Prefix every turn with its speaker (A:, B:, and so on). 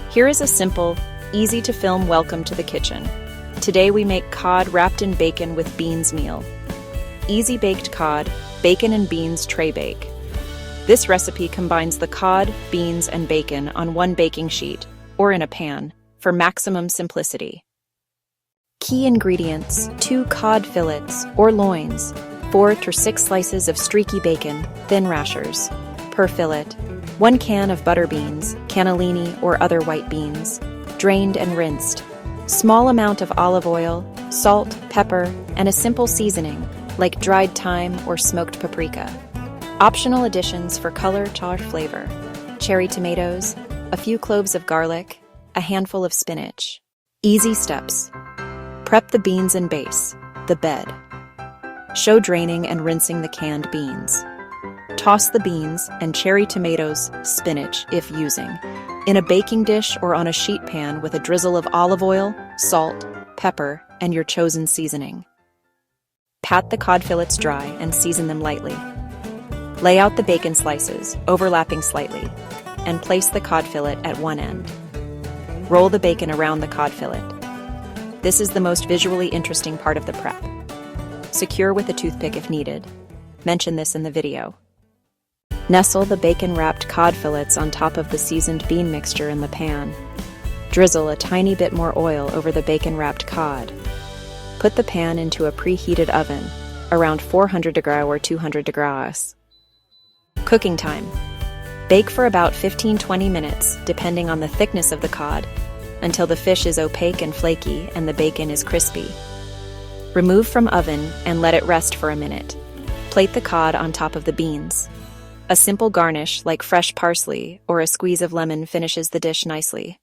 A: Here is a simple, easy-to-film welcome to the kitchen. Today we make cod wrapped in bacon with beans meal. Easy baked cod, bacon and beans Traybake. This recipe combines the cod, beans, and bacon on one baking sheet, or in a pan, for maximum simplicity. Key ingredients: 2 cod fillets, or loins, 4 to 6 slices of streaky bacon, thin rashers, per fillet, 1 can of butter beans, cannellini or other white beans, drained and rinsed, small amount of olive oil, salt, pepper, and a simple seasoning, like dried thyme or smoked paprika. Optional additions for color or flavor: cherry tomatoes, a few cloves of garlic, a handful of spinach. Easy steps. Prep the beans and base, the bed. Show draining and rinsing the canned beans. Toss the beans and cherry tomatoes, spinach if using, in a baking dish or on a sheet pan with a drizzle of olive oil, salt, pepper, and your chosen seasoning. Pat the cod fillets dry and season them lightly. Lay out the bacon slices, overlapping slightly, and place the cod fillet at one end. Roll the bacon around the cod fillet. This is the most visually interesting part of the prep. Secure with a toothpick if needed. Mention this in the video. Nestle the bacon-wrapped cod fillets on top of the seasoned bean mixture in the pan. Drizzle a tiny bit more oil over the bacon-wrapped cod. Put the pan into a preheated oven, around 400 degrees or 200 degrees. Cooking time. Bake for about 15-20 minutes, depending on the thickness of the cod, until the fish is opaque and flaky and the bacon is crispy. Remove from oven and let it rest for a minute. Plate the cod on top of the beans. A simple garnish like fresh parsley or a squeeze of lemon finishes the dish nicely.